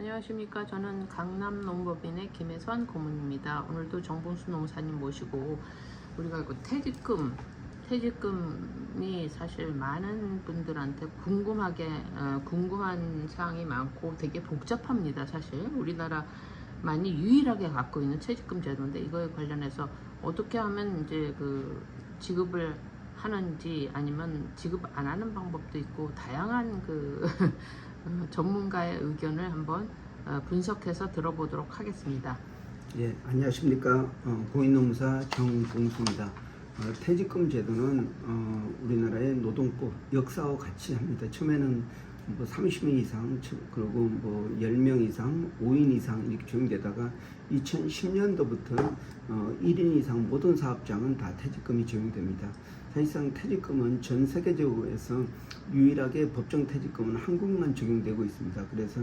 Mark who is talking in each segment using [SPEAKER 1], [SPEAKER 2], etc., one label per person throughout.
[SPEAKER 1] 안녕하십니까. 저는 강남농법인의 김혜선 고문입니다. 오늘도 정봉수 농사님 모시고 우리가 그 퇴직금이 사실 많은 분들한테 궁금한 사항이 많고 되게 복잡합니다. 사실 우리나라 많이 유일하게 갖고 있는 퇴직금 제도인데 이거에 관련해서 어떻게 하면 이제 그 지급을 하는지 아니면 지급 안 하는 방법도 있고 다양한 그 전문가의 의견을 한번 분석해서 들어보도록 하겠습니다.
[SPEAKER 2] 예, 안녕하십니까. 공인노무사 정봉수입니다. 퇴직금 제도는 우리나라의 노동법 역사와 같이 합니다. 처음에는 뭐 30인 이상, 그리고 뭐 10명 이상, 5인 이상 이렇게 적용되다가 2010년도부터 1인 이상 모든 사업장은 다 퇴직금이 적용됩니다. 사실상 퇴직금은 전 세계적으로 해서 유일하게 법정 퇴직금은 한국만 적용되고 있습니다. 그래서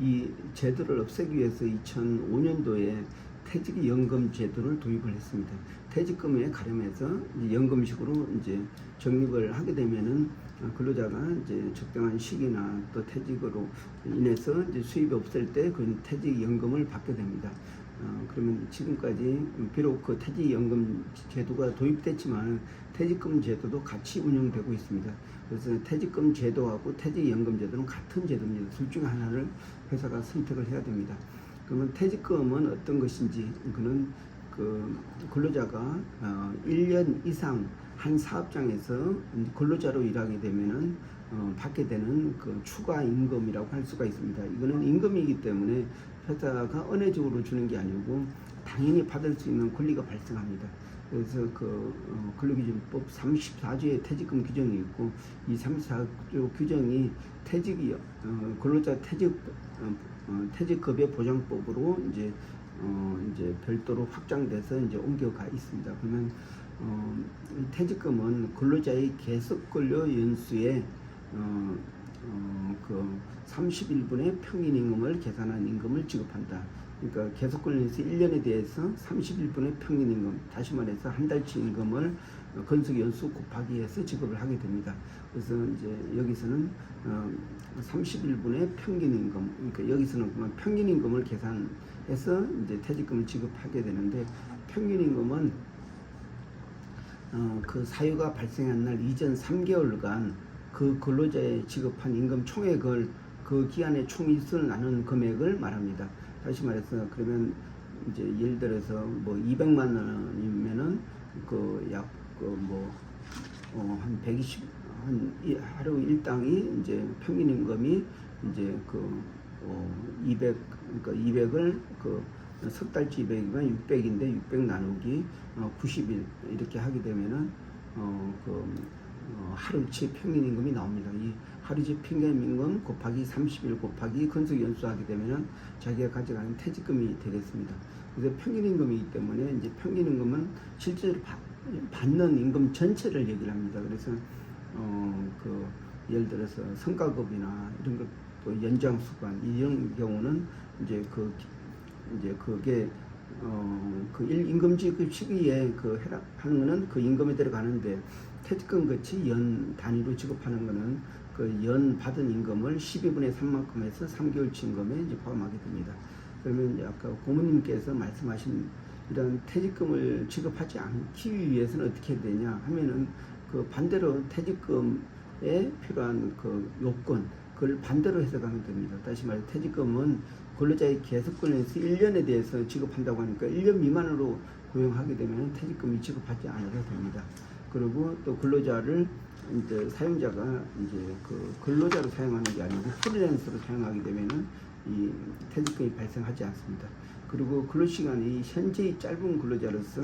[SPEAKER 2] 이 제도를 없애기 위해서 2005년도에 퇴직연금 제도를 도입을 했습니다. 퇴직금에 가름해서 연금식으로 이제 적립을 하게 되면은 근로자가 이제 적당한 시기나 또 퇴직으로 인해서 이제 수입이 없을 때 그 퇴직연금을 받게 됩니다. 그러면 지금까지 비록 그 퇴직연금 제도가 도입됐지만 퇴직금 제도도 같이 운영되고 있습니다. 그래서 퇴직금 제도하고 퇴직연금 제도는 같은 제도입니다. 둘 중에 하나를 회사가 선택을 해야 됩니다. 그러면 퇴직금은 어떤 것인지, 그는 그 근로자가 1년 이상 한 사업장에서 근로자로 일하게 되면은 받게 되는 그 추가 임금이라고 할 수가 있습니다. 이거는 임금이기 때문에 회사가 은혜적으로 주는 게 아니고 당연히 받을 수 있는 권리가 발생합니다. 그래서 그 근로기준법 34조의 퇴직금 규정이 있고, 이 34조 규정이 근로자 퇴직급여 보장법으로 이제 별도로 확장돼서 이제 옮겨가 있습니다. 그러면 퇴직금은 근로자의 계속 근로 연수에 그 31분의 평균 임금을 계산한 임금을 지급한다. 그러니까 계속 근로 연수 1년에 대해서 31분의 평균 임금, 다시 말해서 한 달치 임금을 근속 연수 곱하기 해서 지급을 하게 됩니다. 그래서 이제 여기서는 31분의 평균 임금, 그러니까 여기서는 그만 평균 임금을 계산해서 이제 퇴직금을 지급하게 되는데, 평균 임금은 그 사유가 발생한 날 이전 3개월간 그 근로자에 지급한 임금 총액을 그 기간의 총이익을 나눈 금액을 말합니다. 다시 말해서 그러면 이제 예를 들어서 뭐 200만 원이면은 그 약 한 120, 하루 일당이 이제 평균 임금이 이제 200, 그러니까 200을 석 달치 200이면 600인데 600 나누기 90일 이렇게 하게 되면은 하루치 평균 임금이 나옵니다. 이 하루치 평균 임금 곱하기 30일 곱하기 근속 연수하게 되면은 자기가 가져가는 퇴직금이 되겠습니다. 그래서 평균 임금이기 때문에 이제 평균 임금은 실제로 받는 임금 전체를 얘기를 합니다. 그래서 예를 들어서 성과급이나 이런 것, 또 연장수관 이런 경우는 이제 그게 임금 지급 시기에 해당하는 거는 그 임금에 들어가는데, 퇴직금 같이 연 단위로 지급하는 거는 그 연 받은 임금을 12분의 3만큼 해서 3개월치 임금에 이제 포함하게 됩니다. 그러면 이제 아까 고모님께서 말씀하신 이런 퇴직금을 지급하지 않기 위해서는 어떻게 해야 되냐 하면은, 그 반대로 퇴직금에 필요한 그 요건, 그걸 반대로 해석하면 됩니다. 다시 말해 퇴직금은 근로자의 계속 근로에서 1년에 대해서 지급한다고 하니까 1년 미만으로 고용하게 되면 퇴직금이 지급하지 않아도 됩니다. 그리고 또 근로자를 이제 사용자가 이제 그 근로자로 사용하는 게 아니고 프리랜서로 사용하게 되면은 이 퇴직금이 발생하지 않습니다. 그리고 근로시간이 현재의 짧은 근로자로서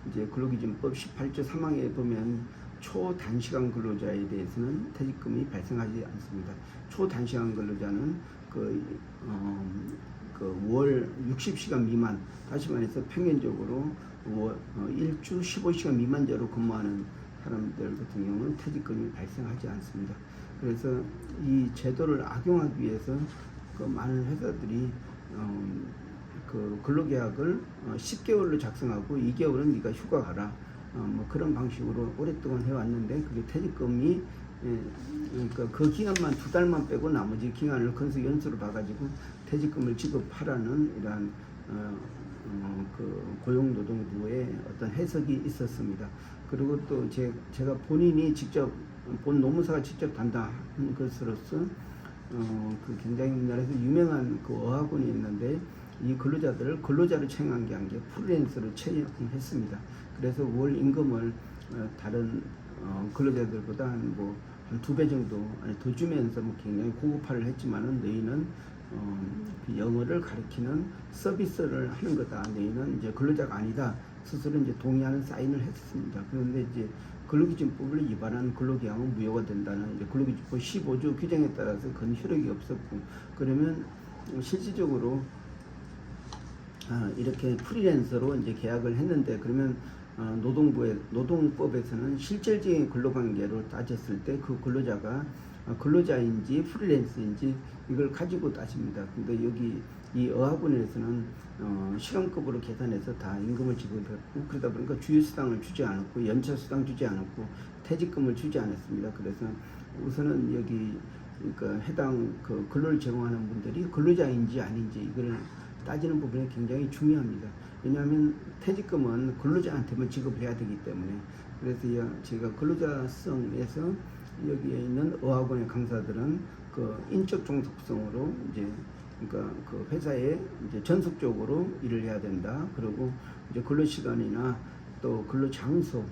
[SPEAKER 2] 이제 근로기준법 18조 3항에 보면 초단시간 근로자에 대해서는 퇴직금이 발생하지 않습니다. 초단시간 근로자는 월 60시간 미만, 다시 말해서 평균적으로 일주 15시간 미만자로 근무하는 사람들 같은 경우는 퇴직금이 발생하지 않습니다. 그래서 이 제도를 악용하기 위해서 그 많은 회사들이 그 근로계약을 10개월로 작성하고 2개월은 네가 휴가 가라, 뭐 그런 방식으로 오랫동안 해왔는데, 그게 퇴직금이 예, 그러니까 그 기간만 2달만 빼고 나머지 기간을 건설 연수로 봐가지고 퇴직금을 지급하라는 이러한 그 고용노동부의 어떤 해석이 있었습니다. 그리고 또 제가 본인이 직접 본 노무사가 직접 담당한 것으로서 그 굉장히 우리나라에서 유명한 그 어학원이 있는데 이 근로자들을 근로자로 채용한 게 아니라 프리랜서로 채용했습니다. 그래서 월 임금을 다른 근로자들보다 한 2배 정도 아니 더 주면서 뭐 굉장히 고급화를 했지만은 너희는 그 영어를 가르치는 서비스를 하는 거다. 너희는 이제 근로자가 아니다. 스스로 이제 동의하는 사인을 했습니다. 그런데 이제 근로기준법을 위반한 근로계약은 무효가 된다는 이제 근로기준법 15조 규정에 따라서 그건 효력이 없었고 그러면 실질적으로 이렇게 프리랜서로 이제 계약을 했는데 그러면 노동법에서는 실질적인 근로관계로 따졌을 때 그 근로자가 근로자인지 프리랜서인지 이걸 가지고 따집니다. 근데 여기 이 어학원에서는 시간급으로 계산해서 다 임금을 지급했고 그러다 보니까 주휴수당을 주지 않았고 연차수당 주지 않았고 퇴직금을 주지 않았습니다. 그래서 우선은 여기 그러니까 해당 그 근로를 제공하는 분들이 근로자인지 아닌지 이걸 따지는 부분이 굉장히 중요합니다. 왜냐하면 퇴직금은 근로자한테만 지급해야 되기 때문에 그래서 제가 근로자성에서 여기에 있는 어학원의 강사들은 그 인적 종속성으로 이제 그러니까 그 회사에 이제 전속적으로 일을 해야 된다. 그리고 이제 근로 시간이나 또 근로 장소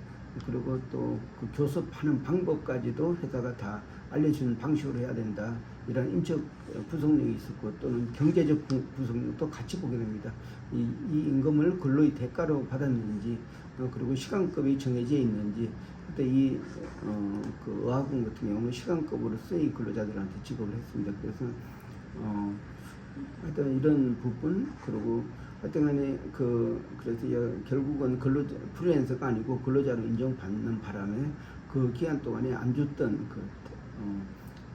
[SPEAKER 2] 그리고 또 그 교섭하는 방법까지도 회사가 다 알려주는 방식으로 해야 된다. 이런 인적 구속력이 있었고 또는 경제적 구속력도 같이 보게 됩니다. 이 임금을 근로의 대가로 받았는지 그리고 시간급이 정해져 있는지 그때 그 어학원 같은 경우는 시간급으로서 이 근로자들한테 지급을 했습니다. 그래서 하여튼 이런 부분 그리고 하여튼간에 그래서 결국은 프리랜서가 아니고 근로자로 인정받는 바람에 그 기간 동안에 안 줬던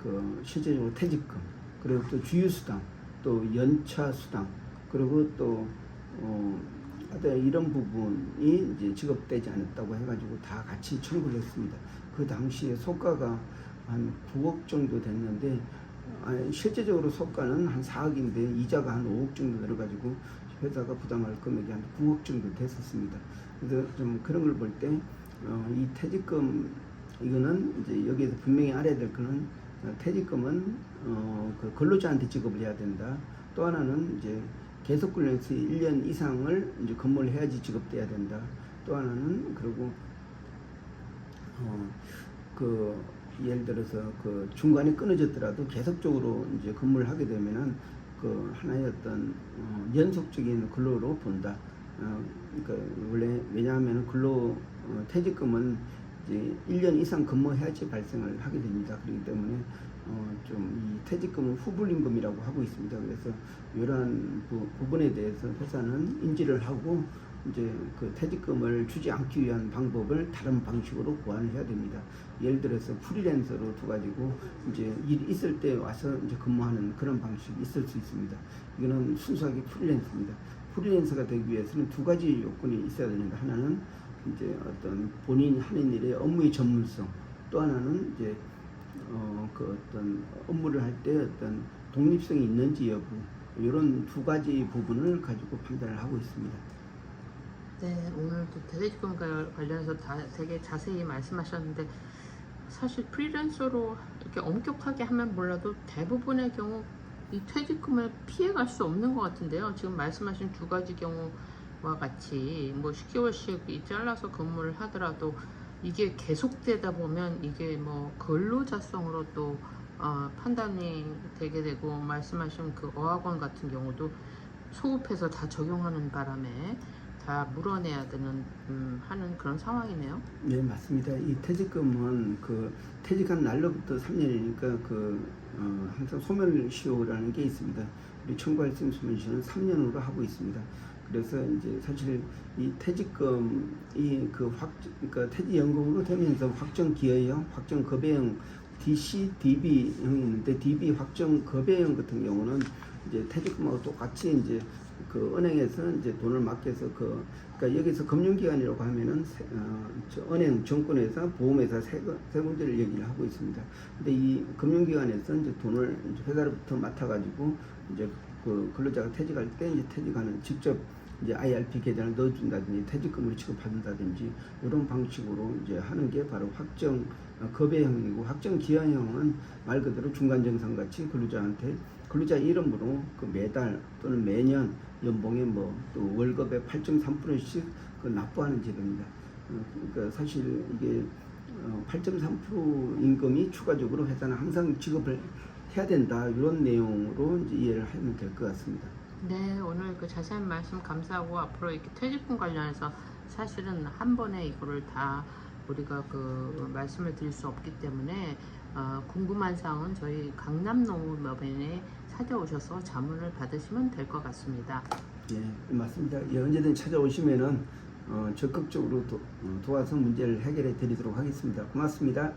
[SPEAKER 2] 그 실제적으로 퇴직금 그리고 또 주휴수당 또 연차수당 그리고 또 하여튼 이런 부분이 이제 지급되지 않았다고 해가지고 다 같이 청구를 했습니다. 그 당시에 소가가 한 9억 정도 됐는데 실제적으로 소가는 한 4억인데 이자가 한 5억 정도 들어가지고 회사가 부담할 금액이 한 9억 정도 됐었습니다. 그래서 좀 그런 걸 볼 때 이 퇴직금 이거는 이제 여기에서 분명히 알아야 될 거는 퇴직금은 그 근로자한테 지급을 해야 된다. 또 하나는 이제 계속 근로에서 1년 이상을 이제 근무를 해야지 지급돼야 된다. 또 하나는 그리고 그 예를 들어서 그 중간에 끊어졌더라도 계속적으로 이제 근무를 하게 되면은 그 하나의 어떤 연속적인 근로로 본다. 그러니까 원래 왜냐하면 퇴직금은 이제 1년 이상 근무해야지 발생을 하게 됩니다. 그렇기 때문에 좀 이 퇴직금은 후불임금이라고 하고 있습니다. 그래서 이러한 부분에 대해서 회사는 인지를 하고 이제 그 퇴직금을 주지 않기 위한 방법을 다른 방식으로 고안을 해야 됩니다. 예를 들어서 프리랜서로 둬가지고 이제 일 있을 때 와서 이제 근무하는 그런 방식이 있을 수 있습니다. 이거는 순수하게 프리랜서입니다. 프리랜서가 되기 위해서는 2가지 요건이 있어야 됩니다. 하나는 이제 어떤 본인이 하는 일의 업무의 전문성, 또 하나는 이제 그 어떤 업무를 할 때 어떤 독립성이 있는지 여부 이런 2가지 부분을 가지고 판단을 하고 있습니다.
[SPEAKER 1] 네, 오늘도 퇴직금 관련해서 되게 자세히 말씀하셨는데 사실 프리랜서로 이렇게 엄격하게 하면 몰라도 대부분의 경우 이 퇴직금을 피해갈 수 없는 것 같은데요. 지금 말씀하신 2가지 경우와 같이 뭐 10개월씩 잘라서 근무를 하더라도 이게 계속되다 보면 이게 뭐 근로자성으로 또 판단이 되게 되고 말씀하신 그 어학원 같은 경우도 소급해서 다 적용하는 바람에 다 물어내야 되는 하는 그런 상황이네요.
[SPEAKER 2] 네, 맞습니다. 이 퇴직금은 그 퇴직한 날로부터 3년이니까 항상 소멸시효라는 게 있습니다. 우리 청구할 수 있는 소멸시효는 3년으로 하고 있습니다. 그래서 이제 사실 이 퇴직금이 그러니까 퇴직연금으로 되면서 확정기여형, 확정급여형, DC, DB형이 있는데 DB 확정급여형 같은 경우는 이제 퇴직금하고 똑같이 이제 그 은행에서 이제 돈을 맡겨서 그러니까 여기서 금융기관이라고 하면은 은행, 정권회사, 보험회사 세 군데를 얘기를 하고 있습니다. 근데 이 금융기관에서 이제 돈을 이제 회사로부터 맡아가지고 이제 그 근로자가 퇴직할 때 이제 퇴직하는 직접 이제 IRP 계좌를 넣어준다든지 퇴직금을 지급받는다든지 이런 방식으로 이제 하는 게 바로 확정 급여형이고 확정 기한형은 말 그대로 중간정산 같이 근로자 이름으로 그 매달 또는 매년 연봉에 뭐 또 월급의 8.3%씩 그 납부하는 제도입니다. 그러니까 사실 이게 8.3% 임금이 추가적으로 회사는 항상 지급을 해야 된다 이런 내용으로 이제 이해를 하면 될 것 같습니다.
[SPEAKER 1] 네, 오늘 그 자세한 말씀 감사하고 앞으로 이렇게 퇴직금 관련해서 사실은 한 번에 이거를 다 우리가 그 말씀을 드릴 수 없기 때문에 궁금한 사항은 저희 강남노무법인에 찾아오셔서 자문을 받으시면 될 것 같습니다.
[SPEAKER 2] 예, 맞습니다. 예, 언제든 찾아오시면은 적극적으로 도와서 문제를 해결해 드리도록 하겠습니다. 고맙습니다.